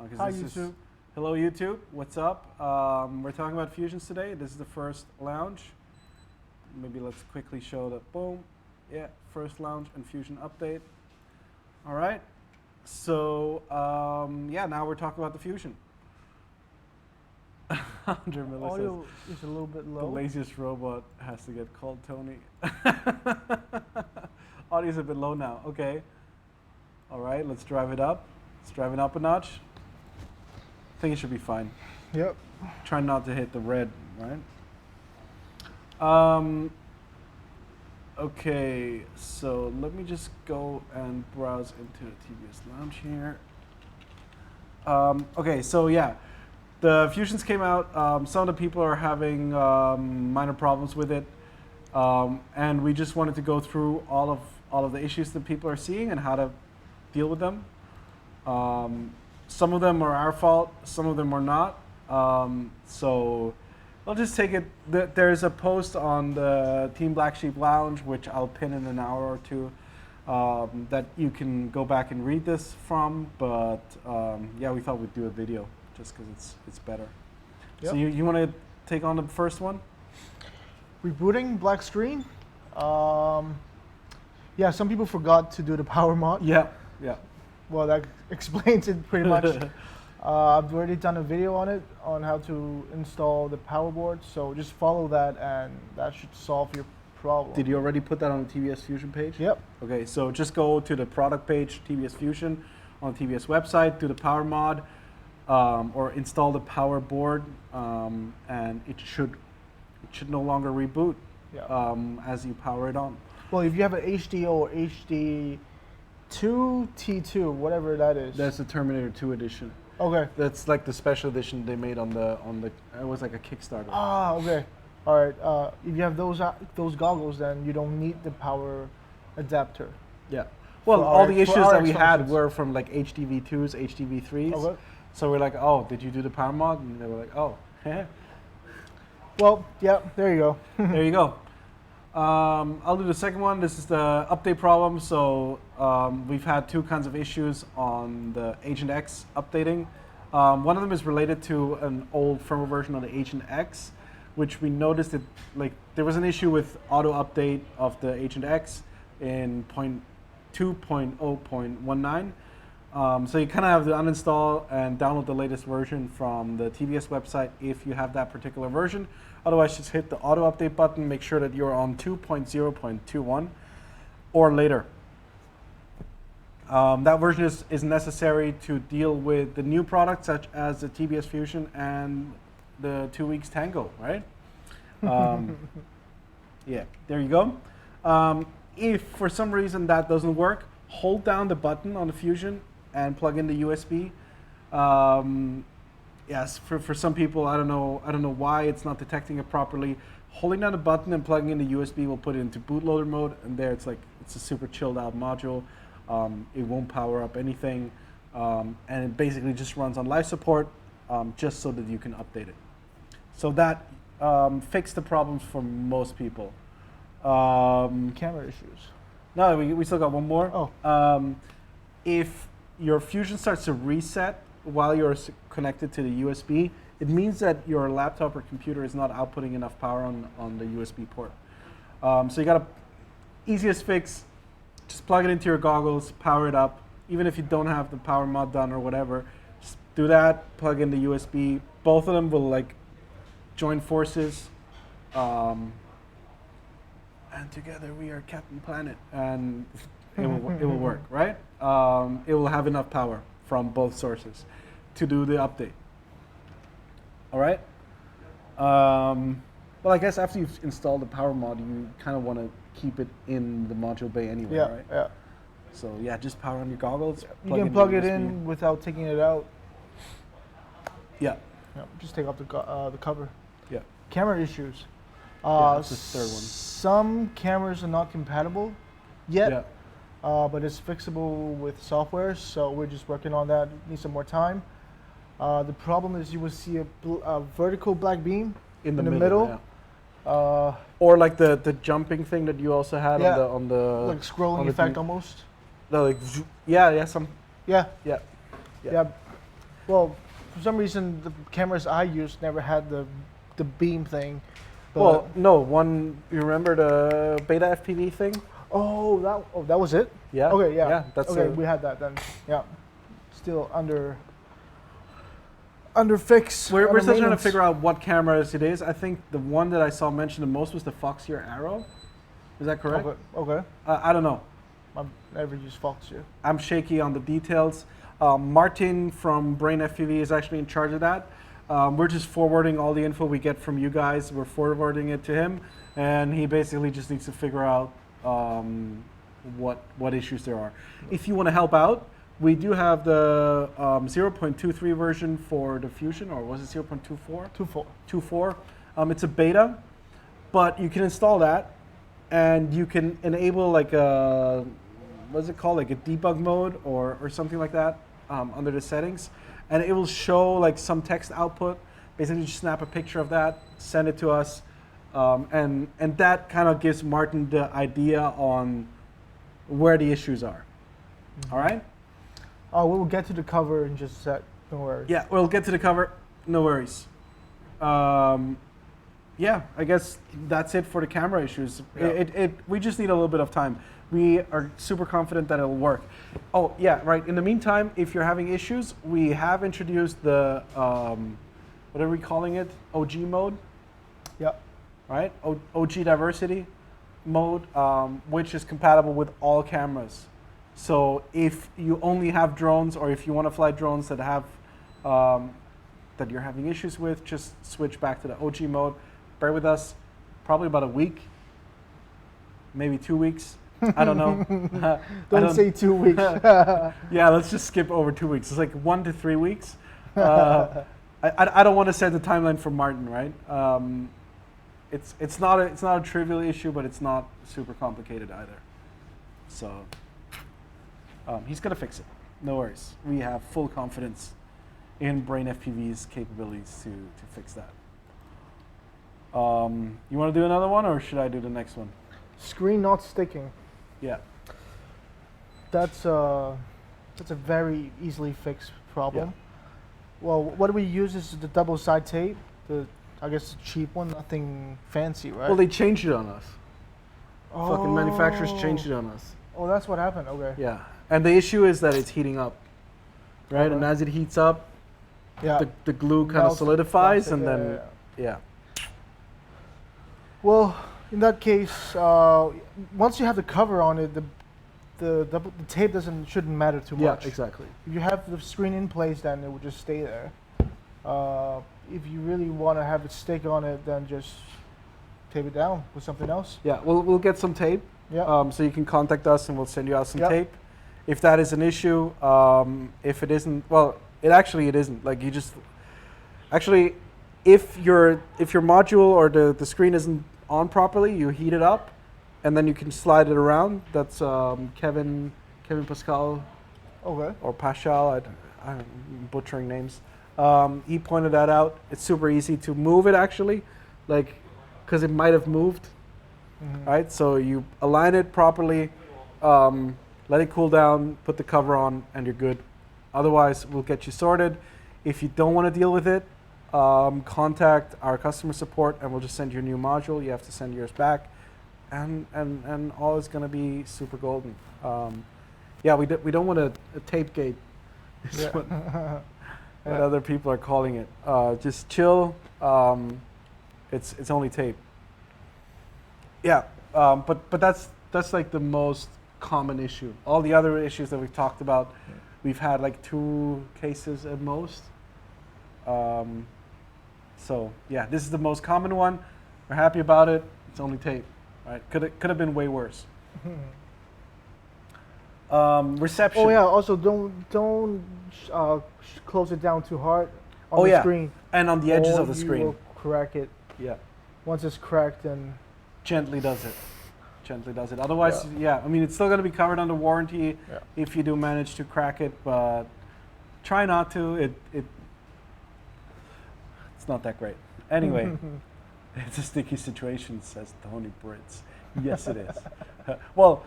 Because Hi, this YouTube. Is, hello, YouTube. What's up? We're talking about fusions today. This is the first lounge. Maybe let's quickly show the boom. Yeah, first lounge and fusion update. All right. So yeah, now we're talking about the fusion. 100 milliseconds. Audio is a little bit The low. laziest robot has to get called Tony. Audio's a bit low now. Okay. All right, let's drive it up. Let's drive it up a notch. I think it should be fine. Yep. Try not to hit the red, right? Okay, so let me just go and browse into the TBS Lounge here. Okay, so yeah, the fusions came out. Some of the people are having minor problems with it, and we just wanted to go through all of the issues that people are seeing and how to deal with them. Some of them are our fault, some of them are not. So I'll just take it. There's a post on the Team Black Sheep Lounge, which I'll pin in an hour or two, that you can go back and read this from. But yeah, we thought we'd do a video just because it's better. Yep. So you want to take on the first one? Rebooting black screen. Yeah, some people forgot to do the power mod. Yeah, yeah. Well, that explains it pretty much. I've already done a video on it, on how to install the power board. So just follow that and that should solve your problem. Did you already put that on the TBS Fusion page? Yep. Okay, so just go to the product page, TBS Fusion, on the TBS website, do the power mod, or install the power board, and it should no longer reboot Yeah. as you power it on. Well, if you have an HDO or HD2 T2, whatever that is. That's the Terminator 2 edition. Okay. That's like the special edition they made on the it was like a Kickstarter. Ah, okay. All right. If you have those goggles, then you don't need the power adapter. Yeah. Well, For all our- the for issues our that we had extensions. were from like HDV2s, HDV3s. Okay. So we're like, oh, did you do the power mod? And they were like, oh, Well, yeah. There you go. there you go. I'll do the second one. This is the update problem. So we've had two kinds of issues on the Agent X updating. One of them is related to an old firmware version of the Agent X, which we noticed that like there was an issue with auto update of the Agent X in 2.0.19. So you kind of have to uninstall and download the latest version from the TBS website if you have that particular version. Otherwise, just hit the auto update button. Make sure that you're on 2.0.21 or later. That version is necessary to deal with the new products such as the TBS Fusion and the 2 weeks Tango, right? Yeah, there you go. If for some reason that doesn't work, hold down the button on the Fusion and plug in the USB. Yes, for some people, I don't know why it's not detecting it properly. Holding down the button and plugging in the USB will put it into bootloader mode, and there it's a super chilled out module. It won't power up anything, and it basically just runs on life support, just so that you can update it. So that fixed the problems for most people. Camera issues. No, we still got one more. Oh. If your Fusion starts to reset while you're connected to the USB, it means that your laptop or computer is not outputting enough power on the USB port. So you got easiest fix, just plug it into your goggles, power it up. Even if you don't have the power mod done or whatever, just do that, plug in the USB. Both of them will like join forces. And together we are Captain Planet, and it will work, right? It will have enough power from both sources to do the update. All right. Well, I guess after you've installed the power mod, you kind of want to keep it in the module bay anyway, Yeah. right? Yeah. So yeah, just power on your goggles. You can in plug the it USB. in without taking it out. Yeah. Yeah, just take off the cover. Yeah. Camera issues. That's the third one. Some cameras are not compatible yet, Yeah. but it's fixable with software. So we're just working on that. Need some more time. The problem is you will see a vertical black beam In the middle. Yeah. Uh, Or like the jumping thing that you also had Yeah. on the like scrolling on the effect beam. almost. No, like yeah, some Yeah. yeah. Yeah. Well, for some reason, the cameras I used never had the beam thing. But Well, no, you remember the beta FPV thing? that was it? Yeah. Okay, yeah. Yeah, that's okay, we had that then. Yeah. Still under fix. We're under still trying to maintenance. figure out what cameras it is. I think the one that I saw mentioned the most was the Foxier Arrow. Is that correct? Okay. I don't know. I've never used Fox here. I'm shaky on the details. Martin from Brain FPV is actually in charge of that. We're just forwarding all the info we get from you guys. We're forwarding it to him, and he basically just needs to figure out what issues there are. If you want to help out, we do have the 0.23 version for the Fusion, or was it 0.24? 2.4. It's a beta, but you can install that, and you can enable like a, what's it called, like a debug mode or something like that under the settings, and it will show like some text output. Basically, just snap a picture of that, send it to us, and that kind of gives Martin the idea on where the issues are. Mm-hmm. All right? We'll get to the cover in just a sec. No worries. Yeah, we'll get to the cover. No worries. Yeah, I guess that's it for the camera issues. Yeah. We just need a little bit of time. We are super confident that it'll work. Oh, yeah, right. In the meantime, if you're having issues, we have introduced the, what are we calling it? OG mode, Yeah. right? OG diversity mode, which is compatible with all cameras. So if you only have drones, or if you want to fly drones that have that you're having issues with, just switch back to the OG mode. Bear with us, probably about a week, maybe 2 weeks. I don't know. Don't say 2 weeks. Yeah, let's just skip over 2 weeks. It's like 1 to 3 weeks. I don't want to set the timeline for Martin, right? It's not a trivial issue, but it's not super complicated either. So he's gonna fix it. No worries. We have full confidence in Brain FPV's capabilities to fix that. You want to do another one, or should I do the next one? Screen not sticking. Yeah. That's a very easily fixed problem. Yeah. Well, what we use is the double side tape. I guess the cheap one, nothing fancy, right? Well, they changed it on us. Fucking manufacturers changed it on us. Oh, that's what happened. Okay. Yeah. And the issue is that it's heating up, right? Okay. And as it heats up, Yeah. the glue kind of Melts solidifies, plastic, and yeah, then yeah. Well, in that case, once you have the cover on it, the tape shouldn't matter too much. Yeah, exactly. If you have the screen in place, then it will just stay there. If you really want to have it stick on it, then just tape it down with something else. Yeah, we'll get some tape. Yeah. So you can contact us and we'll send you out some Yeah. tape. If that is an issue, if it isn't, well, it isn't. Like you just, actually, if your module or the screen isn't on properly, you heat it up, and then you can slide it around. That's Kevin Pascal Okay. or Pascal. I'm butchering names. He pointed that out. It's super easy to move it actually, like, because it might have moved. Mm-hmm. Right, so you align it properly, let it cool down, put the cover on, and you're good. Otherwise, we'll get you sorted. If you don't want to deal with it, contact our customer support, and we'll just send you a new module. You have to send yours back, and all is going to be super golden. Yeah, we don't want a tape gate. Is Yeah. what other people are calling it. Just chill. It's only tape. Yeah, but that's like the most common issue. All the other issues that we've talked about, we've had like 2 cases at most. So yeah, this is the most common one. We're happy about it. It's only tape, right? Could have been way worse. Reception. Oh yeah. Also, don't close it down too hard on the screen. And on the edges or of the you screen. will crack it. Yeah. Once it's cracked, then Gently does it. Gently does it. Otherwise, yeah. I mean, it's still going to be covered under warranty if you do manage to crack it, but try not to. It's not that great. Anyway, it's a sticky situation, says Tony Britz. Yes, it is. Well,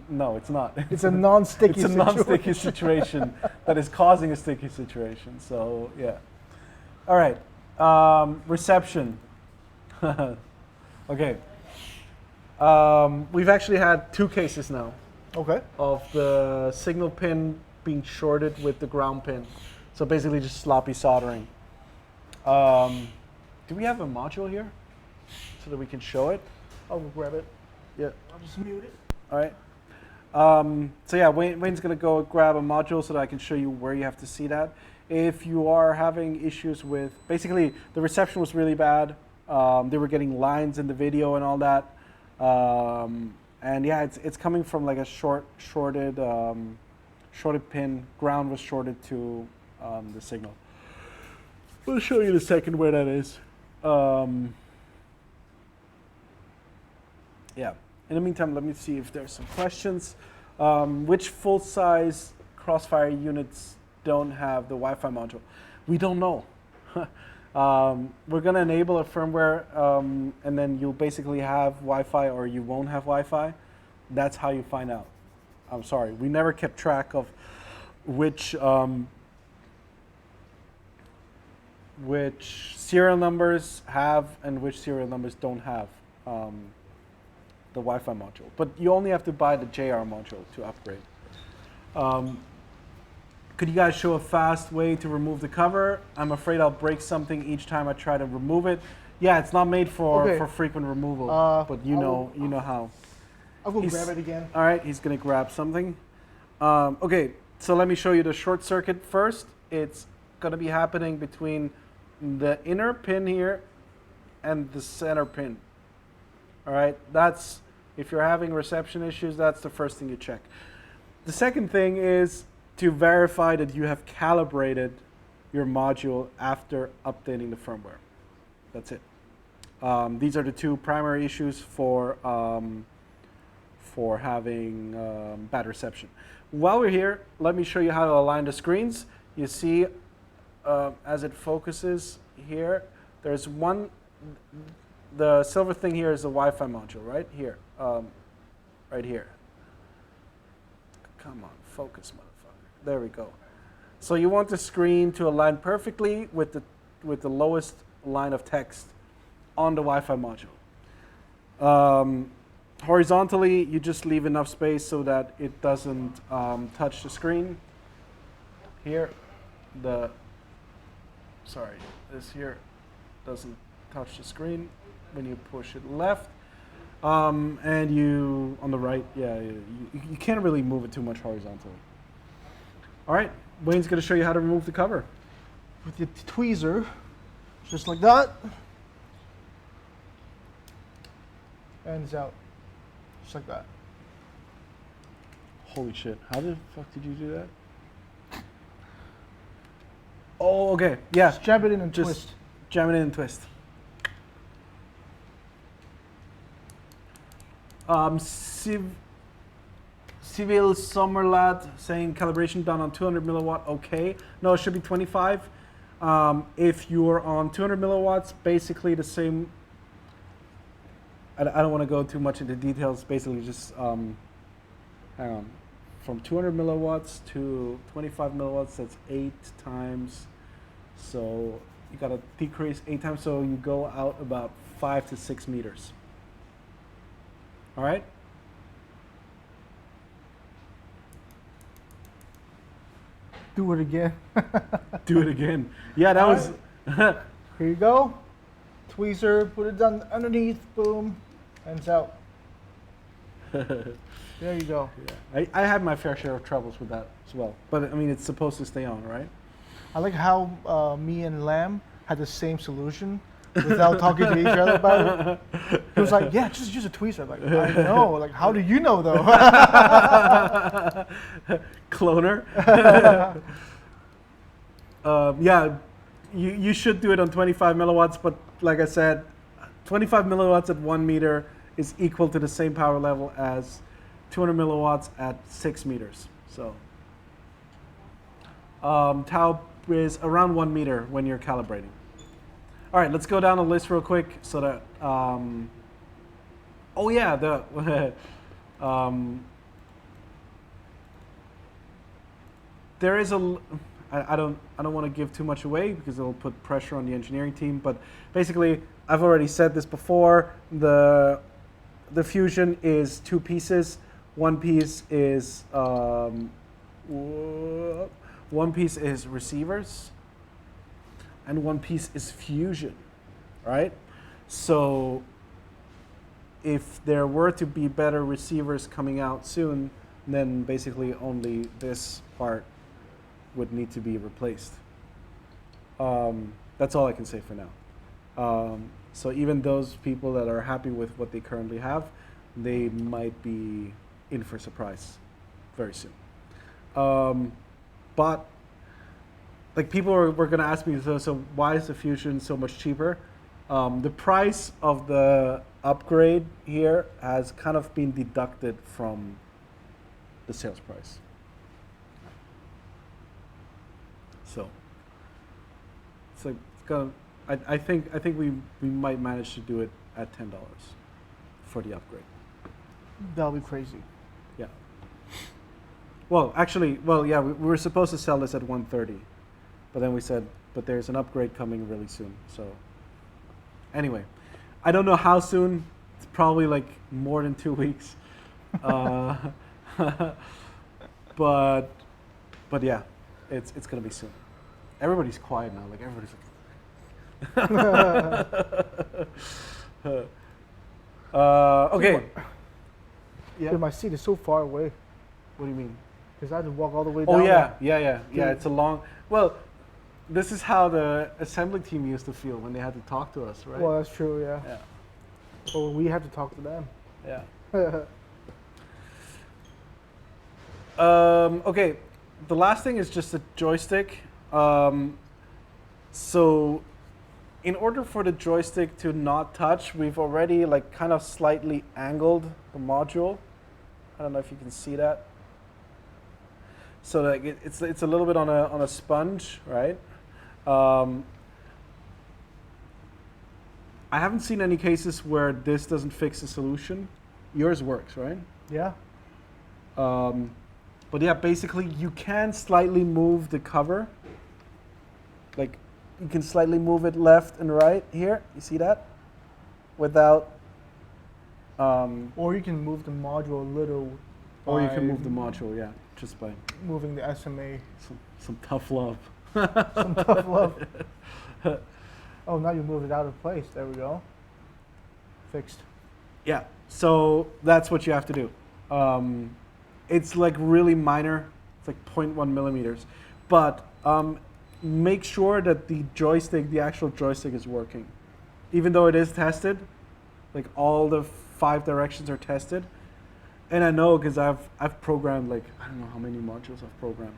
no, it's not. It's a non-sticky It's a situation. non-sticky situation that is causing a sticky situation. So yeah. All right. Reception. Okay. We've actually had 2 cases now Okay. of the signal pin being shorted with the ground pin. So basically just sloppy soldering. Do we have a module here so that we can show it? I'll go grab it. Yeah. I'll just mute it. All right. So yeah, Wayne's gonna go grab a module so that I can show you where you have to see that. If you are having issues with, basically the reception was really bad. They were getting lines in the video and all that. And yeah, it's coming from like a shorted pin. Ground was shorted to the signal. We'll show you in a second where that is. Yeah. In the meantime, let me see if there's some questions. Which full-size Crossfire units don't have the Wi-Fi module? We don't know. We're going to enable a firmware, and then you'll basically have Wi-Fi or you won't have Wi-Fi. That's how you find out. I'm sorry. We never kept track of which serial numbers have and which serial numbers don't have the Wi-Fi module. But you only have to buy the JR module to upgrade. Could you guys show a fast way to remove the cover? I'm afraid I'll break something each time I try to remove it. Yeah, it's not made for frequent removal, but you know how. I'll go grab it again. All right, he's gonna grab something. Okay, so let me show you the short circuit first. It's gonna be happening between the inner pin here and the center pin. All right, that's, if you're having reception issues, that's the first thing you check. The second thing is to verify that you have calibrated your module after updating the firmware. That's it. These are the 2 primary issues for having bad reception. While we're here, let me show you how to align the screens. You see, as it focuses here, there's one, the silver thing here is the Wi-Fi module, right here, right here. Come on, focus, motherfucker. There we go. So you want the screen to align perfectly with the lowest line of text on the Wi-Fi module. Horizontally, you just leave enough space so that it doesn't touch the screen. Here, this here doesn't touch the screen when you push it left. And you, on the right, yeah, you can't really move it too much horizontally. All right, Wayne's going to show you how to remove the cover. With the tweezer, just like that. And it's out. Just like that. Holy shit, how the fuck did you do that? Oh, okay, yeah. Just jab it in and twist. Jam it in and twist. Civil Summerlad saying calibration done on 200 milliwatt, okay. No, it should be 25. If you're on 200 milliwatts, basically the same. I don't want to go too much into details, basically just, hang on. From 200 milliwatts to 25 milliwatts, that's 8 times. So you got to decrease 8 times, so you go out about 5 to 6 meters. All right? Do it again. Do it again. Yeah, that was. Here you go. Tweezer, put it down underneath, boom, and it's out. There you go. Yeah. I had my fair share of troubles with that as well. But I mean, it's supposed to stay on, right? I like how me and Lamb had the same solution without talking to each other about it. He was like, yeah, just use a tweezer. I'm like, I know. Like, how do you know, though? Cloner. Yeah, you should do it on 25 milliwatts, but like I said, 25 milliwatts at 1 meter is equal to the same power level as 200 milliwatts at 6 meters. So tau is around 1 meter when you're calibrating. All right, let's go down the list real quick so that Oh yeah, the there is I don't want to give too much away because it'll put pressure on the engineering team. But basically, I've already said this before. The fusion is two pieces. One piece is one piece is receivers, and one piece is fusion, right? So if there were to be better receivers coming out soon, then basically only this part would need to be replaced. That's all I can say for now. So even those people that are happy with what they currently have, they might be in for a surprise very soon. But like people were going to ask me, so why is the Fusion so much cheaper? The price of the upgrade here has kind of been deducted from the sales price. So it's like it's gonna. I think we might manage to do it at $10 for the upgrade. That'll be crazy. Yeah. Well, actually, yeah, we were supposed to sell this at 130, but then we said, but there's an upgrade coming really soon. So anyway, I don't know how soon. It's probably like more than 2 weeks. But yeah, it's gonna be soon. Everybody's quiet now. Like everybody's like. Okay. Yeah. Dude, my seat is so far away What do you mean? because I had to walk all the way down. Oh yeah, there. yeah. It's a long. Well, this is how the assembly team used to feel when they had to talk to us, right? Well, that's true. Yeah. Yeah. Well, we have to talk to them. Yeah. Okay, the last thing is just the joystick. So, in order for the joystick to not touch, we've already like kind of slightly angled the module. I don't know if you can see that. So like it's a little bit on a sponge, right? I haven't seen any cases where this doesn't fix the solution. Yours works, right? Yeah. But yeah, basically you can slightly move the cover. Like you can slightly move it left and right here. You see that? Without. Or you can move the module a little. Or you can move the module, yeah, just by moving the SMA. some tough love. Some tough love. Oh, now you moved it out of place. There we go. Fixed. Yeah, so that's what you have to do. It's like really minor. It's like 0.1 millimeters. But make sure that the joystick, the actual joystick is working. Even though it is tested, like all the 5 directions are tested. And I know because I've programmed like, I don't know how many modules I've programmed.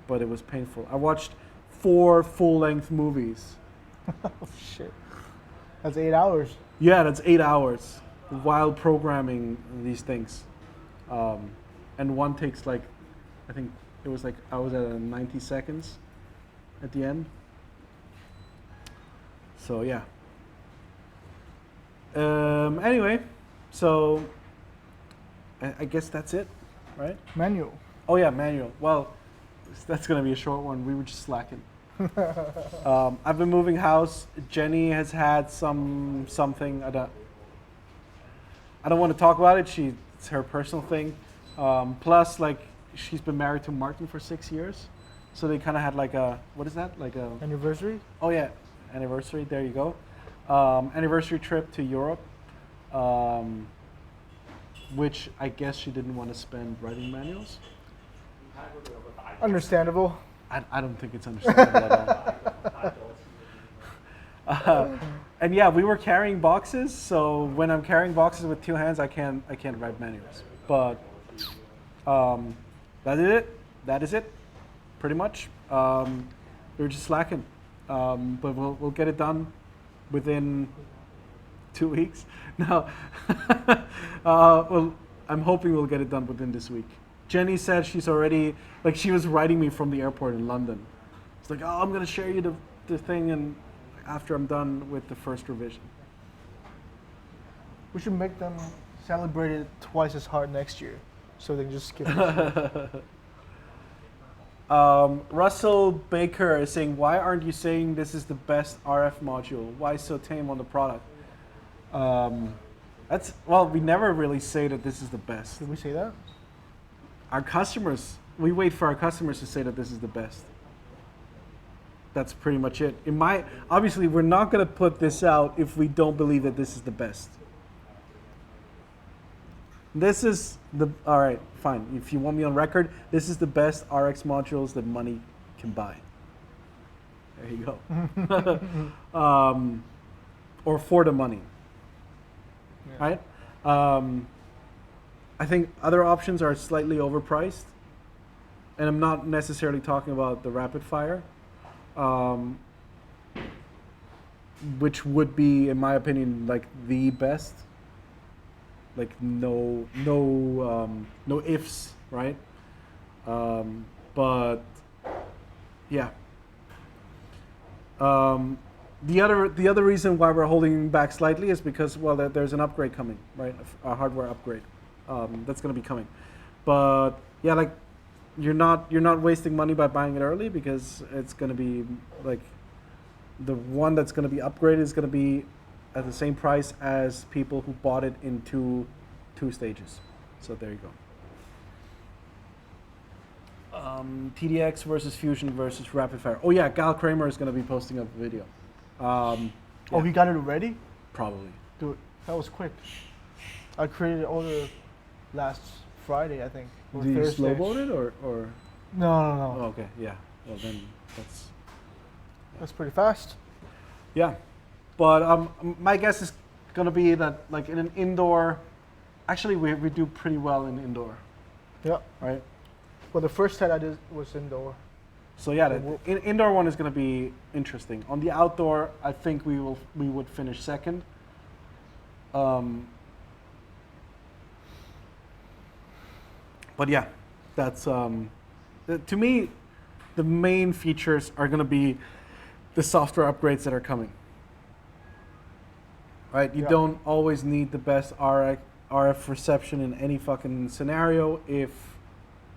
But it was painful. I watched 4 full-length movies. Oh, shit. That's 8 hours. Yeah, that's 8 hours while programming these things. And one takes like, I think it was like, I was at 90 seconds at the end. So yeah. Anyway, so I guess that's it, right? Manual. Oh yeah, manual. Well, that's gonna be a short one. We were just slacking. I've been moving house. Jenny has had something. I don't want to talk about it. It's her personal thing. Plus, like she's been married to Martin for 6 years, so they kind of had like a what is that? Like a anniversary? Oh yeah, anniversary. There you go. Anniversary trip to Europe, which I guess she didn't want to spend writing manuals. Understandable. I don't think it's understandable at all. And yeah, we were carrying boxes, so when I'm carrying boxes with 2 hands, I can't write manuals. But that is it. That is it, pretty much. We're just slacking, but we'll get it done within 2 weeks. No, well, I'm hoping we'll get it done within this week. Jenny said she's already, like she was writing me from the airport in London. It's like, oh, I'm gonna share you the thing and after I'm done with the first revision. We should make them celebrate it twice as hard next year, so they can just skip it. Russell Baker is saying, why aren't you saying this is the best RF module? Why so tame on the product? Well, we never really say that this is the best. Did we say that? Our customers, we wait for our customers to say that this is the best. That's pretty much it. Obviously, we're not going to put this out if we don't believe that this is the best. This is all right, fine. If you want me on record, this is the best RX modules that money can buy. There you go. Or for the money, Yeah. right? I think other options are slightly overpriced. And I'm not necessarily talking about the rapid fire, which would be, in my opinion, like the best. Like no ifs, right? But yeah. The other reason why we're holding back slightly is because, well, there's an upgrade coming, right? A hardware upgrade that's going to be coming. But yeah, like you're not wasting money by buying it early, because it's going to be like the one that's going to be upgraded is going to be at the same price as people who bought it in two stages. So there you go. TDX versus Fusion versus Rapid Fire. Oh yeah, Gal Kramer is going to be posting up a video. Oh, you got it already? Probably. Dude, that was quick. I created an order last Friday, I think. Or Do you Thursday. slow vote it or? No. Oh, okay, yeah. Well then That's pretty fast. yeah. But my guess is going to be that, like, in an indoor, actually we do pretty well in indoor, Yeah. right? Well, the first set I did was indoor. So yeah, the indoor one is going to be interesting. On the outdoor, I think we would finish second. But yeah, that's to me, the main features are going to be the software upgrades that are coming. Right, you Yeah. don't always need the best RF reception in any fucking scenario. It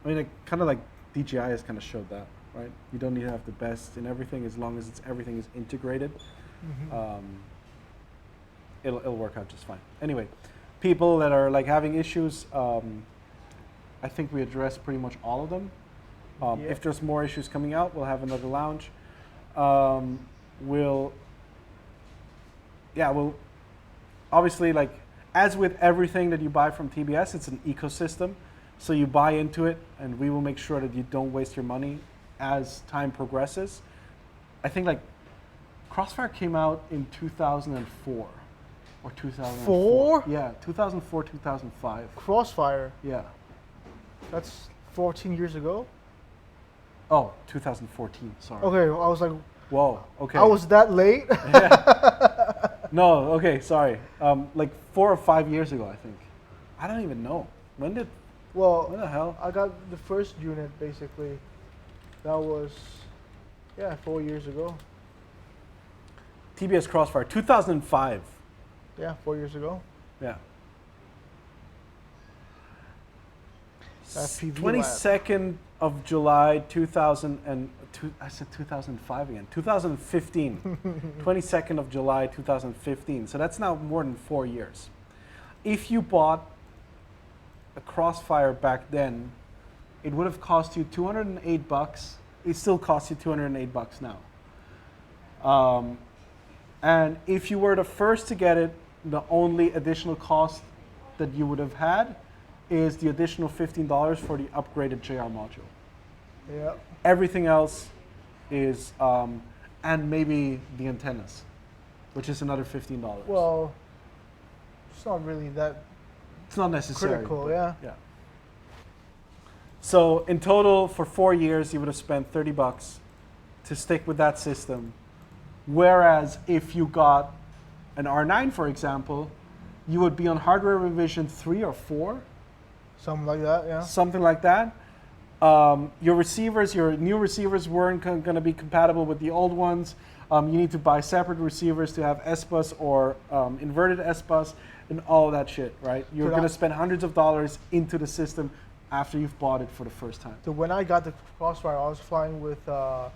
kind of like DJI has kind of showed that, right? You don't need to have the best in everything, as long as everything is integrated. Mm-hmm. It'll work out just fine. Anyway, people that are like having issues, I think we addressed pretty much all of them. Yeah. If there's more issues coming out, we'll have another lounge. We'll obviously, like, as with everything that you buy from TBS, it's an ecosystem. So you buy into it, and we will make sure that you don't waste your money as time progresses. I think, like, Crossfire came out in 2004 or 2004. Four? Yeah, 2004, 2005. Crossfire. Yeah. That's 14 years ago. Oh, 2014. Sorry. Okay, I was like, Whoa. Okay. I was that late. No. Okay. Sorry. Like 4 or 5 years ago, I think. I don't even know. When the hell? I got the first unit basically. That was, 4 years ago. TBS Crossfire, 2005. Yeah, 4 years ago. Yeah. FPV 22nd of July, 2002. I said 2005 again. 2015. 22nd of July, 2015. So that's now more than 4 years. If you bought a Crossfire back then, it would have cost you $208. It still costs you $208 now. And if you were the first to get it, the only additional cost that you would have had is the additional $15 for the upgraded JR module. Yeah. Everything else is, and maybe the antennas, which is another $15. Well, it's not really that it's not necessary. critical, but yeah. Yeah. So in total, for 4 years, you would have spent $30 to stick with that system. Whereas if you got an R9, for example, you would be on hardware revision 3 or 4. Something like that, yeah. Something like that. Your new receivers weren't going to be compatible with the old ones. You need to buy separate receivers to have S-Bus or inverted S-Bus and all that shit, right? You're going to spend hundreds of dollars into the system after you've bought it for the first time. So when I got the Crossfire, I was flying with the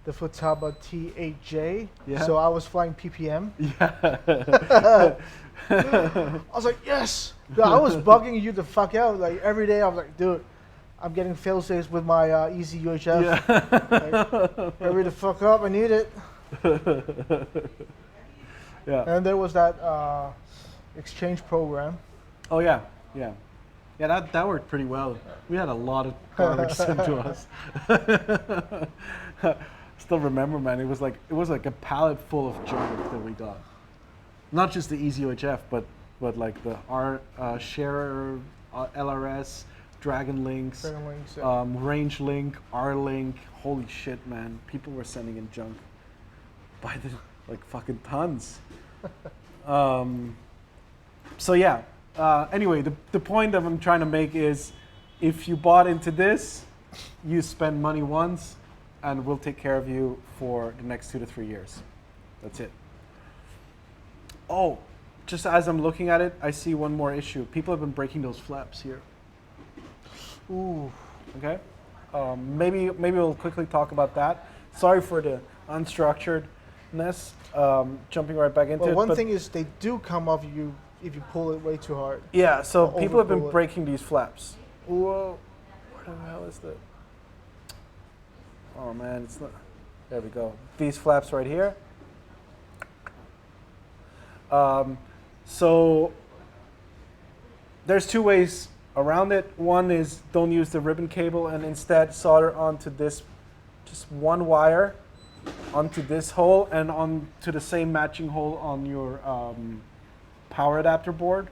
Futaba T8J. Yeah. So I was flying PPM. Yeah. I was like, yes! Yeah, I was bugging you the fuck out. Like every day I was like, dude, I'm getting fail-safes with my easy UHF. Yeah. Like, hurry the fuck up, I need it. Yeah. And there was that exchange program. Oh yeah, yeah. Yeah, that worked pretty well. We had a lot of garbage sent to us. Still remember, man, it was like a pallet full of junk that we got. Not just the Easy UHF, but like the Sharer, LRS, Dragon Links, Yeah. Range Link, R Link. Holy shit, man! People were sending in junk by the like fucking tons. So yeah. Anyway, the point that I'm trying to make is, if you bought into this, you spend money once, and we'll take care of you for the next 2 to 3 years. That's it. Oh, just as I'm looking at it, I see one more issue. People have been breaking those flaps here. Ooh. Okay. Maybe we'll quickly talk about that. Sorry for the unstructuredness. Jumping right back into it. One thing is they do come off you if you pull it way too hard. Yeah, so people have been overpull it. breaking these flaps. Whoa, where the hell is that? Oh man, it's not. There we go. These flaps right here. So there's two ways around it. One is don't use the ribbon cable and instead solder onto this, just one wire onto this hole and onto the same matching hole on your power adapter board.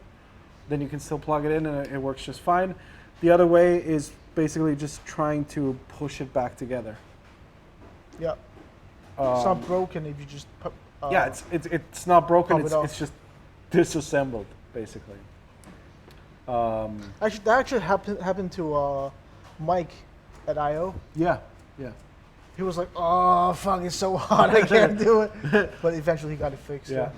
Then you can still plug it in and it works just fine. The other way is basically just trying to push it back together. Yeah. It's not broken if you just put. Yeah, it's not broken. Pop it It's just disassembled basically. Actually, that actually happened to Mike at IO. Yeah, yeah. He was like, "Oh fuck, it's so hot, I can't do it." But eventually, he got it fixed. Yeah.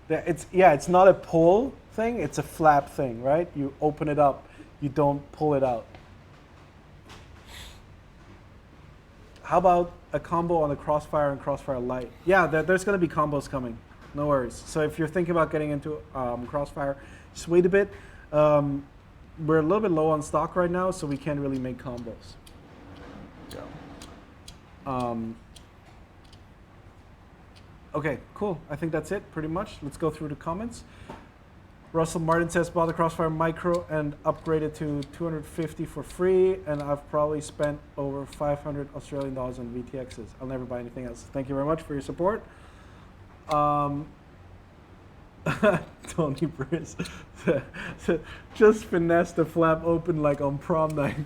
It's not a pull thing. It's a flap thing, right? You open it up. You don't pull it out. How about a combo on the Crossfire and Crossfire Lite? Yeah, there's going to be combos coming. No worries. So if you're thinking about getting into Crossfire, just wait a bit. We're a little bit low on stock right now, so we can't really make combos. Okay, cool. I think that's it, pretty much. Let's go through the comments. Russell Martin says, bought the Crossfire Micro and upgraded to 250 for free, and I've probably spent over 500 Australian dollars on VTXs. I'll never buy anything else. Thank you very much for your support. Tony Briz, just finesse the flap open like on prom night.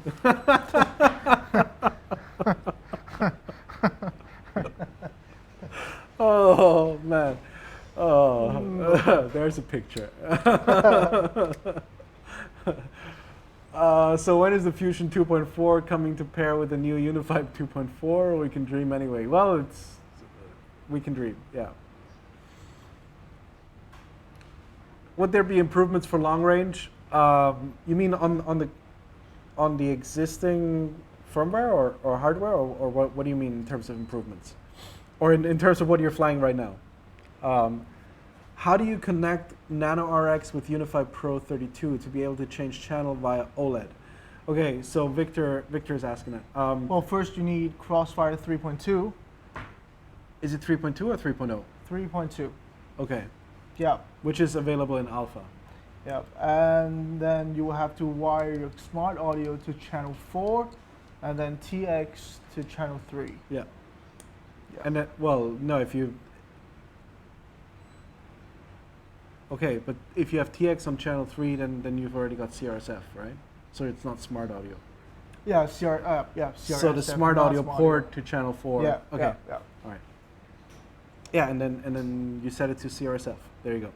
Oh man. Oh, there's a picture. So when is the Fusion 2.4 coming to pair with the new Unified 2.4? We can dream anyway. Well, we can dream, yeah. Would there be improvements for long range? You mean on the existing firmware or hardware, or what do you mean in terms of improvements? Or in terms of what you're flying right now? How do you connect Nano RX with Unified Pro 32 to be able to change channel via OLED? Okay, so Victor is asking that. Well, first you need Crossfire 3.2. Is it 3.2 or 3.0? 3.2. Okay, Yeah. which is available in alpha. Yeah. And then you will have to wire your smart audio to channel 4, and then TX to channel 3. Yeah. Yeah. And then, well, no, if you. Okay, but if you have TX on channel 3, then you've already got CRSF, right? So it's not smart audio. Yeah, CRSF. So the smart audio port to channel 4. Yeah. Okay. Yeah. All right. Yeah, and then you set it to CRSF. There you go.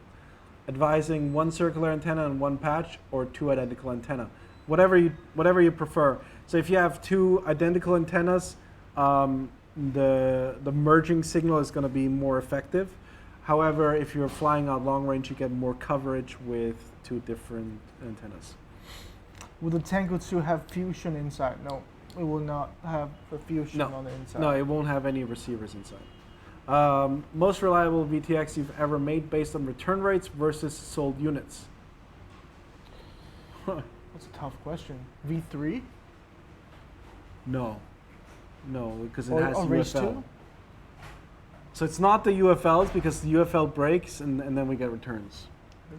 Advising one circular antenna and one patch, or two identical antenna, whatever you prefer. So if you have two identical antennas, the merging signal is going to be more effective. However, if you're flying out long range, you get more coverage with two different antennas. Will the Tango 2 have fusion inside? No, it will not have the fusion on the inside. No, it won't have any receivers inside. Most reliable VTX you've ever made based on return rates versus sold units? That's a tough question. V3? No, because it Or has Race UFL. 2? So it's not the UFLs because the UFL breaks and then we get returns.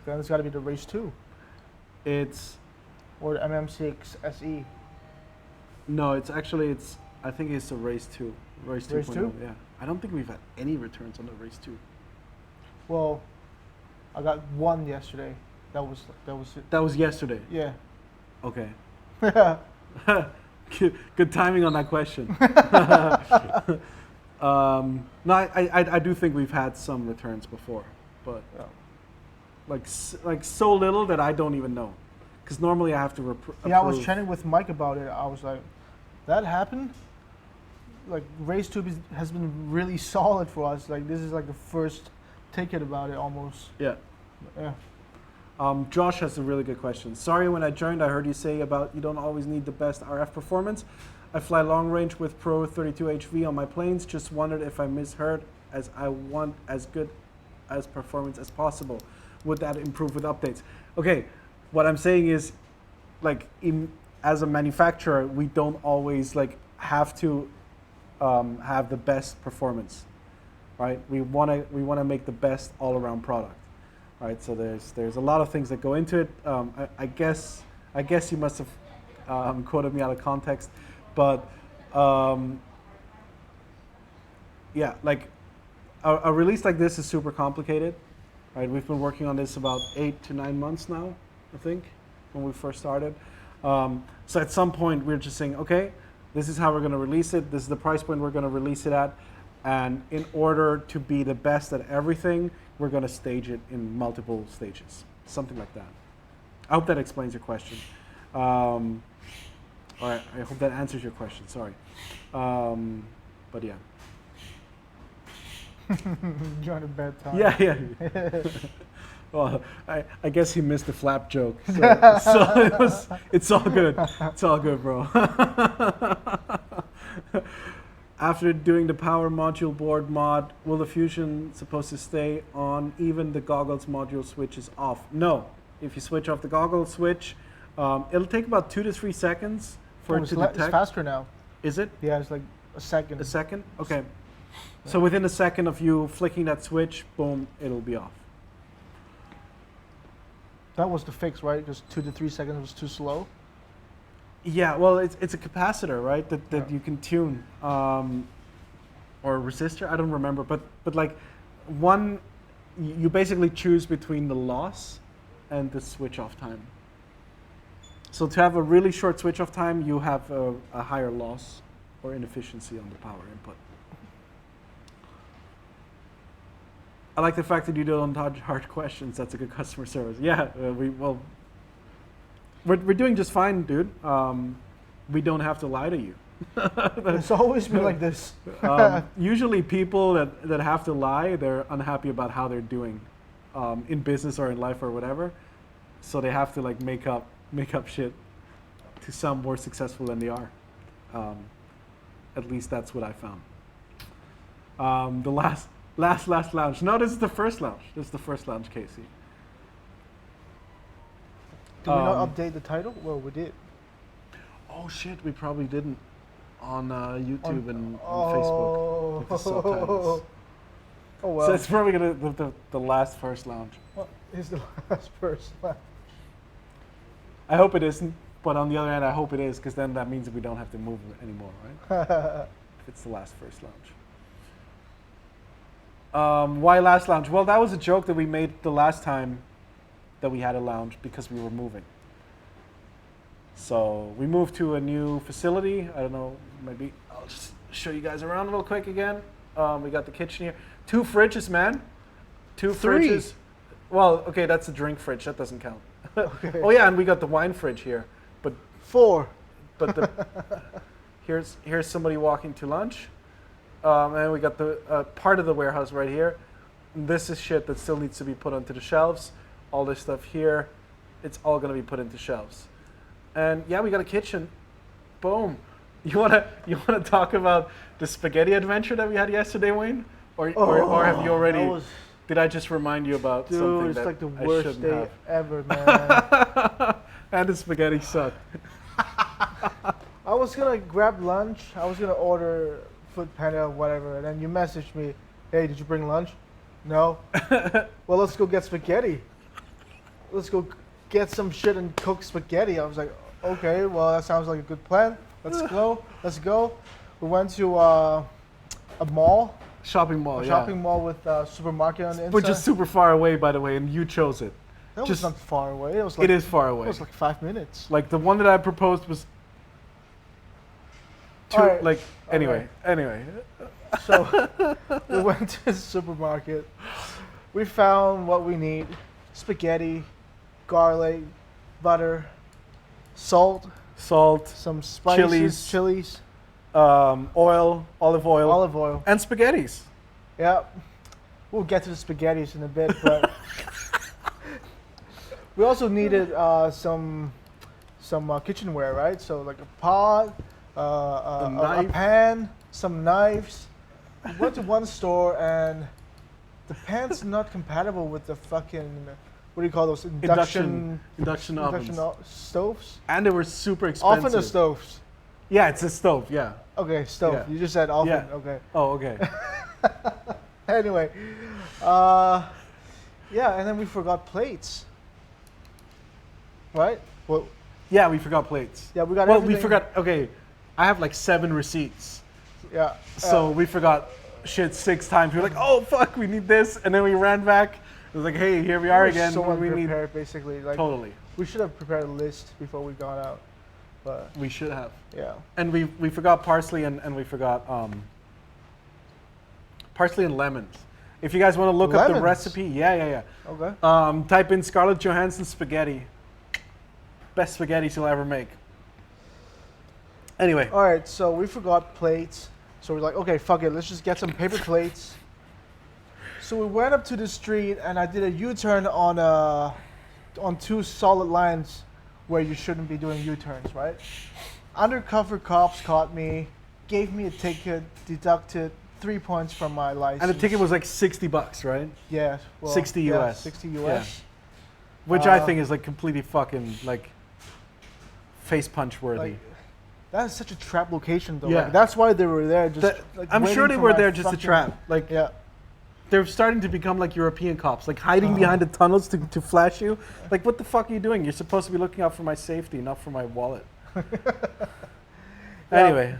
Then it's got to be the Race 2 It's or the MM6 SE. no, it's actually I think it's a Race 2, Race 2.0. Race 2? Yeah, I don't think we've had any returns on the Race 2. Well, I got one yesterday. That was it. That was yesterday. Yeah. Okay. Yeah. Good timing on that question. No, I do think we've had some returns before, but Yeah. like so little that I don't even know, because normally I have to Yeah, I was approve. chatting with Mike about it. I was like, that happened? Like, Race 2 has been really solid for us. Like, this is like the first ticket about it almost. Yeah. Yeah. Josh has a really good question. Sorry, when I joined, I heard you say about you don't always need the best RF performance. I fly long range with Pro 32HV on my planes. Just wondered if I misheard, as I want as good as performance as possible. Would that improve with updates? Okay, what I'm saying is, like, as a manufacturer, we don't always have to have the best performance, right? We wanna make the best all around product. Right, so there's a lot of things that go into it. I guess you must have quoted me out of context, but yeah, like a release like this is super complicated, right? We've been working on this about 8 to 9 months now, I think, when we first started. So at some point we're just saying, okay, this is how we're going to release it. This is the price point we're going to release it at, and in order to be the best at everything, we're going to stage it in multiple stages, something like that. I hope that explains your question. All right, I hope that answers your question, sorry. But yeah. Join a bad time. Yeah. Well, I guess he missed the flap joke. So it's all good. It's all good, bro. After doing the power module board mod, will the fusion supposed to stay on even the goggles module switch is off? No. If you switch off the goggles switch, it'll take about 2 to 3 seconds for it to detect. It's faster now. Is it? Yeah, it's like a second. A second? Okay. So within a second of you flicking that switch, boom, it'll be off. That was the fix, right? Just 2 to 3 seconds was too slow. Yeah, well, it's a capacitor, right? That Yeah. you can tune, or a resistor. I don't remember, but like one, you basically choose between the loss and the switch off time. So to have a really short switch off time, you have a higher loss or inefficiency on the power input. I like the fact that you don't dodge hard questions. That's a good customer service. Yeah, we're doing just fine, dude. We don't have to lie to you. It's always been like this. Usually people that have to lie, they're unhappy about how they're doing in business or in life or whatever. So they have to like make up shit to sound more successful than they are. At least that's what I found. The last lounge. No, this is the first lounge. This is the first lounge, Casey. Did we not update the title? Well, we did. Oh shit, we probably didn't on YouTube and Facebook with the subtitles. Oh well. So it's probably gonna the last first lounge. What is the last first lounge? I hope it isn't, but on the other hand, I hope it is, because then that means that we don't have to move anymore, right? If it's the last first lounge. Why last lounge? Well, that was a joke that we made the last time that we had a lounge because we were moving. So we moved to a new facility. I don't know, maybe I'll just show you guys around real quick again. We got the kitchen here. 2 fridges, man. 2 3. fridges. Well, okay, that's a drink fridge. That doesn't count. Okay. Oh yeah, and we got the wine fridge here. But 4. here's somebody walking to lunch. And we got the part of the warehouse right here. This is shit that still needs to be put onto the shelves. All this stuff here, it's all gonna be put into shelves. And yeah, we got a kitchen. Boom. You wanna talk about the spaghetti adventure that we had yesterday, Wayne? Or have you already? Did I just remind you about something it's that like the I worst shouldn't day have? ever, man. And the spaghetti sucked. I was gonna grab lunch. I was gonna order Food Panda or whatever, and then you messaged me, "Hey, did you bring lunch?" No. Well, let's go get spaghetti. Let's go get some shit and cook spaghetti. I was like, okay, well that sounds like a good plan. Let's go. Let's go. We went to a mall. Shopping mall, Shopping mall with a supermarket on the inside. Which is super far away, by the way, and you chose it. That was not far away. It was like, it is far away. It was like 5 minutes. Like the one that I proposed was two. All right. Like anyway. So we went to the supermarket. We found what we need: spaghetti, garlic, butter, salt, some spices, chilies, oil, olive oil, and spaghettis. Yeah, we'll get to the spaghettis in a bit, but we also needed some kitchenware, right? So like a pot, a pan, some knives. We went to one store and the pan's not compatible with the fucking, what do you call those, induction stoves? And they were super expensive. Often the stoves. Yeah, it's a stove, yeah. Okay, stove. Yeah. You just said often. Yeah. Okay. Oh, okay. Anyway, yeah, and then we forgot plates. Right? Well, yeah, we forgot plates. Yeah, we got Well, everything. we forgot, okay, I have like 7 receipts. Yeah. So we forgot shit 6 times. We were like, oh, fuck, we need this. And then we ran back. It was like, hey, here we are again. So we unprepared, basically. Like, totally. We should have prepared a list before we got out. But we should have. Yeah. And we forgot parsley and we forgot parsley and lemons. If you guys want to look up the recipe, yeah. Okay. Type in Scarlett Johansson spaghetti. Best spaghettis you'll ever make. Anyway. All right, so we forgot plates. So we're like, okay, fuck it, let's just get some paper plates. So we went up to the street and I did a U-turn on 2 solid lines where you shouldn't be doing U-turns, right? Undercover cops caught me, gave me a ticket, deducted 3 points from my license. And the ticket was like $60, right? Yeah. Well, 60 US. 60 US. Yeah. Which I think is like completely fucking like face punch worthy. Like, that is such a trap location though. Yeah. Like, that's why they were there. Just like, I'm sure they were there just to trap. Like, yeah. They're starting to become like European cops, like hiding behind the tunnels to flash you. Like, what the fuck are you doing? You're supposed to be looking out for my safety, not for my wallet. Anyway.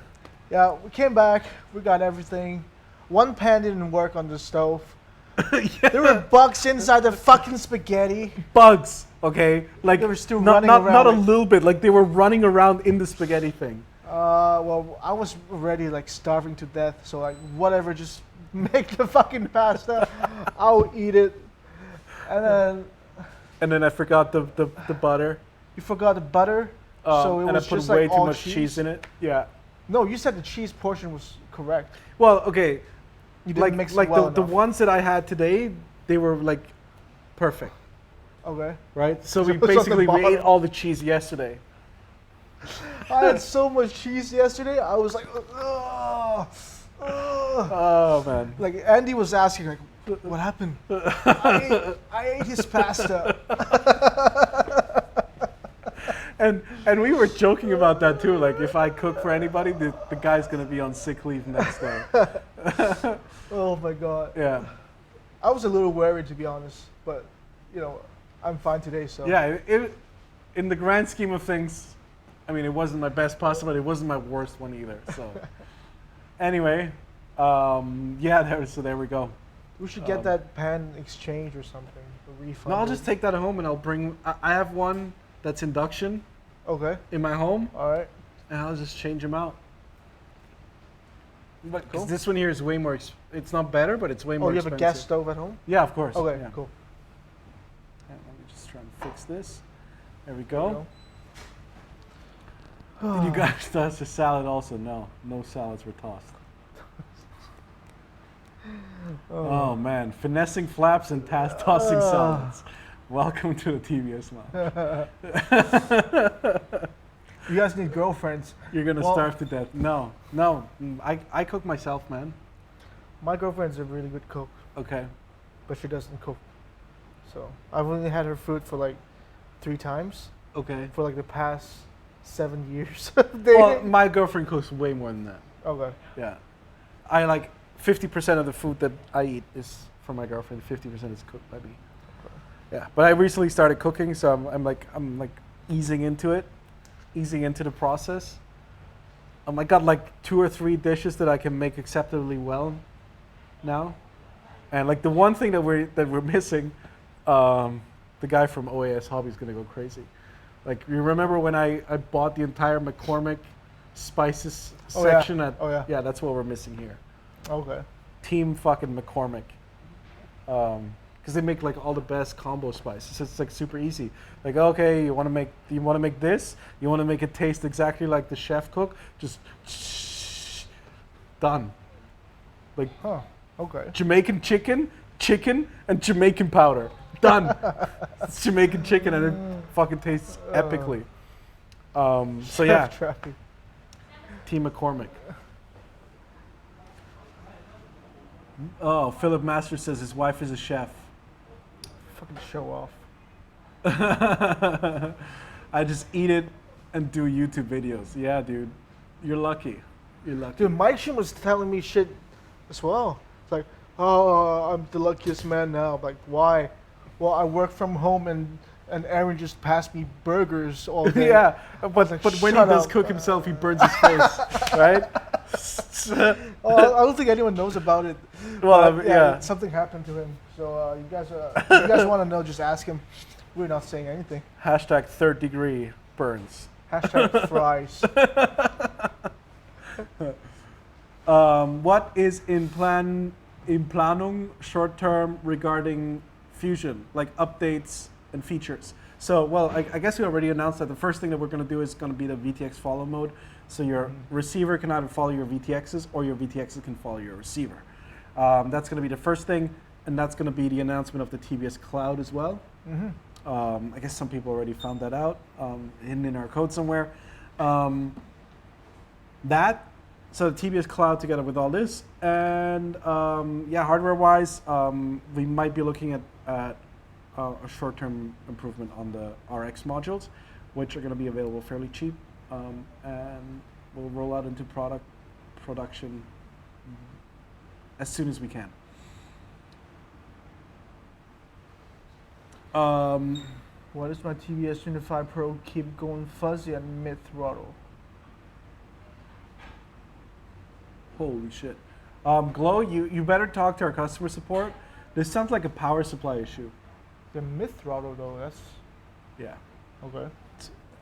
Yeah, we came back. We got everything. One pan didn't work on the stove. Yeah. There were bugs inside the fucking spaghetti. Bugs, okay? Like, they were still running around. Not a little bit. Like, they were running around in the spaghetti thing. Well, I was already like starving to death. So like, whatever, just make the fucking pasta. I'll eat it. And then I forgot the butter. You forgot the butter. So it and was I put just way like too all much cheese in it. Yeah. No, you said the cheese portion was correct. Well, okay. You didn't mix it like well the enough. ones that I had today, they were like perfect. Okay. Right? So we So it's on the basically we ate bottom. all the cheese yesterday. I had so much cheese yesterday. I was like, ugh. Oh man. Like Andy was asking, like, what happened? I ate his pasta. And we were joking about that too. Like, if I cook for anybody, the guy's gonna be on sick leave next day. Oh my god. Yeah. I was a little worried, to be honest, but you know, I'm fine today. So Yeah. In the grand scheme of things, I mean, it wasn't my best pasta, but it wasn't my worst one either. So anyway, yeah. So there we go. we should get that pan exchange or something, a refund. No, I'll just take that home and I'll bring. I have one that's induction Okay. in my home, All right. and I'll just change them out. But 'cause Cool. this one here is way more. It's not better, but it's way more Oh, you have expensive. a gas stove at home? Yeah, of course. Okay. Yeah. Cool. Yeah, let me just try and fix this. There we There you go. Did you guys toss the salad also? No salads were tossed. Oh man, finessing flaps and task tossing solids. Welcome to the TBS lounge. You guys need girlfriends. You're gonna starve to death. No, I cook myself, man. My girlfriend's a really good cook, Okay. but she doesn't cook. So I've only had her food for like 3 times Okay. for like the past 7 years. Well, my girlfriend cooks way more than that. Okay. Yeah. I like 50% of the food that I eat is from my girlfriend. 50% is cooked by me. Yeah. But I recently started cooking, so I'm like easing into it, easing into the process. I got like 2 or 3 dishes that I can make acceptably well now, and like the one thing that we're missing, the guy from OAS Hobby is gonna go crazy. Like, you remember when I bought the entire McCormick spices section at? Oh yeah. Yeah, that's what we're missing here. Okay. Team fucking McCormick, because they make like all the best combo spices. It's like super easy. Like, okay, you want to make this? You want to make it taste exactly like the chef cook? Just done. Like, Huh. Okay. Jamaican chicken, and Jamaican powder. Done. It's Jamaican chicken, and it fucking tastes epically. So yeah, Trappy. Team McCormick. Oh, Philip Masters says his wife is a chef. Fucking show off. I just eat it and do YouTube videos. Yeah, dude. You're lucky. You're lucky. Dude, Mike Sheen was telling me shit as well. It's like, oh, I'm the luckiest man now. I'm like, why? Well, I work from home and Aaron just passed me burgers all day. Yeah, but Like, when he shut does up. cook himself, he burns his face, right? Oh, I don't think anyone knows about it. Well, But, yeah. something happened to him. So you guys want to know? Just ask him. We're not saying anything. Hashtag 3rd degree burns. Hashtag fries. What is in Planung short term regarding Fusion, like updates and features? So, well, I guess we already announced that the first thing that we're going to do is going to be the VTX follow mode. So your receiver can either follow your VTXs or your VTXs can follow your receiver. That's going to be the first thing, and that's going to be the announcement of the TBS Cloud as well. Mm-hmm. I guess some people already found that out, hidden in our code somewhere. So the TBS Cloud together with all this, and yeah, hardware-wise, we might be looking at a short-term improvement on the RX modules, which are going to be available fairly cheap, and we'll roll out into production as soon as we can. Why does my TBS Unify Pro keep going fuzzy and mid throttle? Holy shit. Glow, you better talk to our customer support. This sounds like a power supply issue. The mid throttle though, that's Yeah. okay.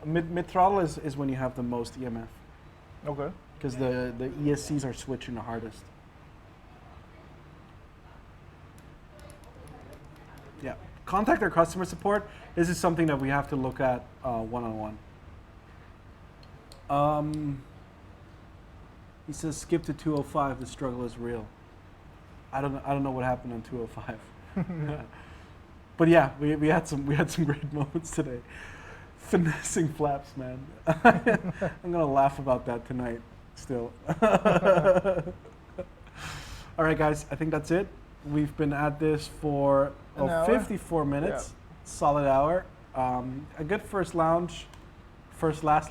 Mid throttle is when you have the most EMF, Okay. because the ESCs are switching the hardest. Yeah. Contact our customer support. This is something that we have to look at one-on-one. He says skip to 205. The struggle is real. I don't know what happened on 205. But yeah, we had some great moments today. Finessing flaps, man. I'm gonna laugh about that tonight. Still. All right, guys. I think that's it. We've been at this for An hour? 54 minutes. Solid hour. A good first last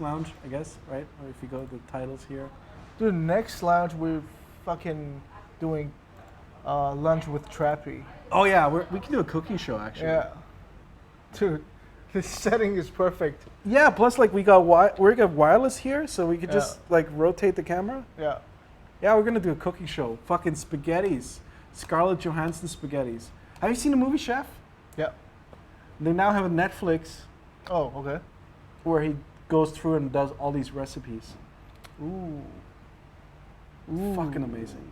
lounge, I guess, right? Or if you go to the titles here. Dude, next lounge we're fucking doing lunch with Trappy. Oh yeah, we can do a cooking show actually. Yeah. Dude, this setting is perfect. Yeah. Plus, like we got wireless here, so we could just like rotate the camera. Yeah. Yeah, we're gonna do a cooking show. Fucking spaghettis, Scarlett Johansson spaghettis. Have you seen the movie Chef? Yeah. They now have a Netflix Oh, okay. where he goes through and does all these recipes. Ooh. Fucking amazing.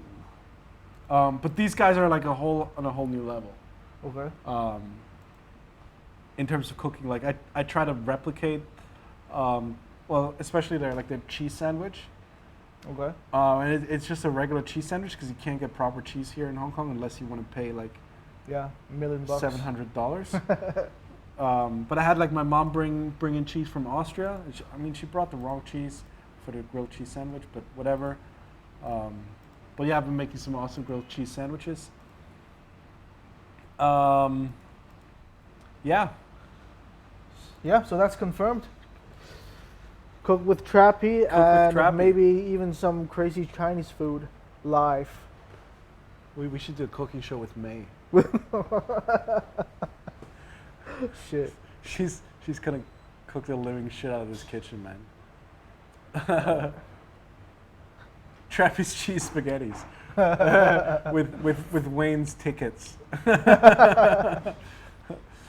But these guys are like on a whole new level. Okay. In terms of cooking, like I try to replicate, well, especially their cheese sandwich. Okay. And it's just a regular cheese sandwich because you can't get proper cheese here in Hong Kong unless you want to pay like Yeah, $1,000,000. $700. But I had like my mom bring in cheese from Austria. I mean, she brought the wrong cheese for the grilled cheese sandwich, but whatever. But yeah, I've been making some awesome grilled cheese sandwiches. Yeah. Yeah, so that's confirmed. Cook with Trappy with and Trappy. maybe even some crazy Chinese food live. We should do a cooking show with May. Shit. She's gonna cook the living shit out of this kitchen, man. Trappy's cheese spaghettis with Wayne's tickets.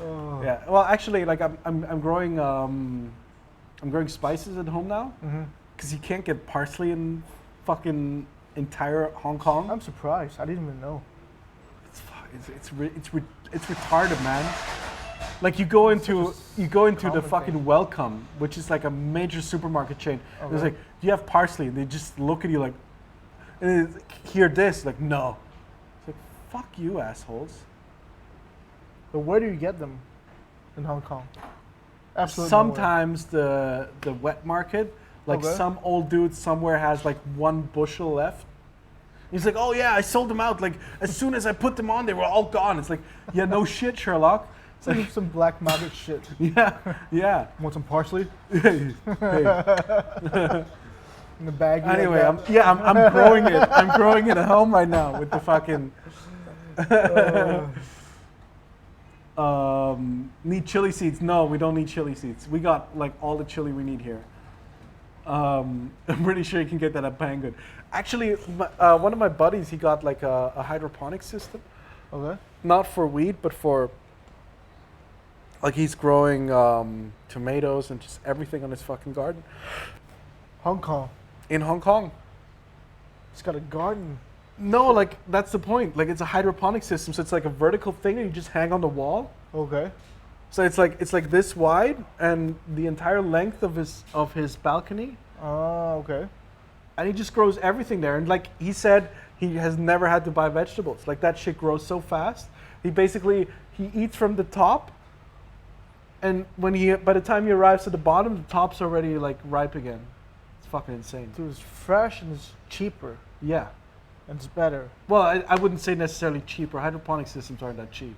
Oh. Yeah. Well, actually, like I'm growing spices at home now because you can't get parsley in fucking entire Hong Kong. I'm surprised. I didn't even know. It's retarded, man. Like you go into the common fucking thing. Welcome, which is like a major supermarket chain. Okay. It's like, do you have parsley? And they just look at you like, and they hear this, like, no. It's like, fuck you, assholes. But where do you get them in Hong Kong? Absolutely. Sometimes the wet market, like Okay. some old dude somewhere has like 1 bushel left. He's like, oh yeah, I sold them out. Like as soon as I put them on, they were all gone. It's like, yeah, no shit, Sherlock. It's like some black market shit. Yeah, yeah. Want some parsley Hey. in the bag? Anyway, I'm growing it. I'm growing it at home right now with the fucking. Need chili seeds? No, we don't need chili seeds. We got like all the chili we need here. I'm pretty sure you can get that at Banggood. Actually, one of my buddies, he got like a hydroponic system. Okay. Not for weed, but for like he's growing tomatoes and just everything on his fucking garden Hong Kong. in Hong Kong. It's got a garden. No, like that's the point. Like it's a hydroponic system, so it's like a vertical thing that you just hang on the wall. Okay. So it's like this wide and the entire length of his balcony, Oh, okay. and he just grows everything there. And like he said, he has never had to buy vegetables. Like that shit grows so fast. He eats from the top, and by the time he arrives at the bottom, the top's already like ripe again. It's fucking insane. So it's fresh and it's cheaper Yeah. and it's better. Well, I wouldn't say necessarily cheaper. Hydroponic systems aren't that cheap.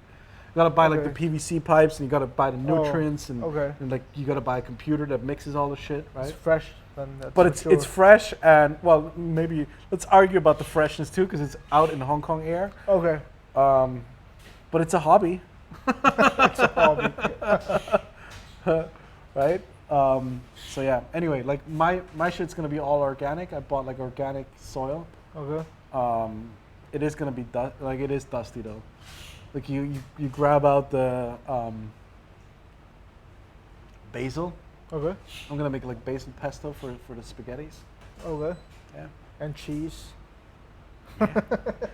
You gotta buy like the Okay. PVC pipes, and you gotta buy the nutrients, and okay. like you gotta buy a computer that mixes all the shit, right? It's fresh. Then that's But for it's sure. fresh, and well, maybe let's argue about the freshness too, because it's out in Hong Kong air. Okay. But it's a hobby, It's a hobby. right? So yeah. Anyway, like my shit's gonna be all organic. I bought like organic soil. Okay. It is gonna be it is dusty though. Like you grab out the basil. Okay. I'm gonna make like basil pesto for the spaghettis. Okay. Yeah. And cheese.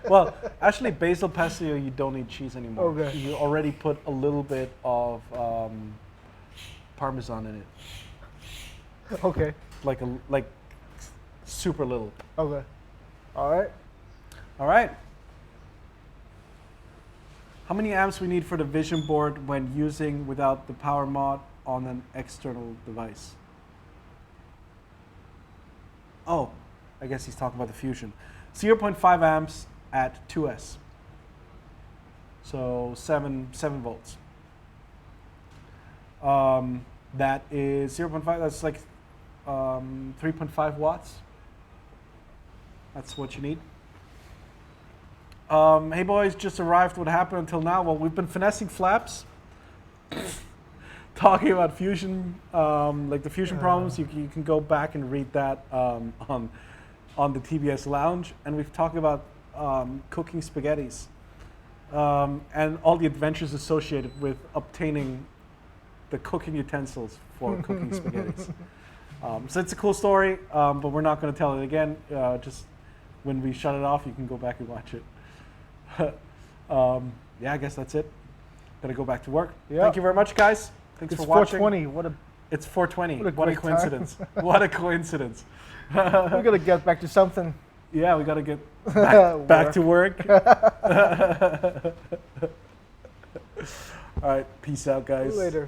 Well, actually, basil pesto you don't need cheese anymore. Okay. You already put a little bit of Parmesan in it, Okay. like super little. Okay. All right. All right. How many amps we need for the vision board when using without the power mod on an external device? Oh, I guess he's talking about the Fusion. 0.5 amps at 2S. So 7 volts. That is 0.5, that's like 3.5 watts. That's what you need. Hey boys, just arrived. What happened until now? Well, we've been finessing flaps, talking about Fusion, like the Fusion problems. You can go back and read that on the TBS Lounge, and we've talked about cooking spaghettis and all the adventures associated with obtaining the cooking utensils for cooking spaghettis. So it's a cool story, but we're not going to tell it again. Just when we shut it off, you can go back and watch it. Yeah, I guess that's it. Gotta go back to work. Yeah. Thank you very much, guys. Thanks It's for watching. 420. What a It's 4:20. What a What a great time. coincidence. What a coincidence. We're gonna get back to something. Yeah, we got to get back to work. All right, peace out, guys. Later.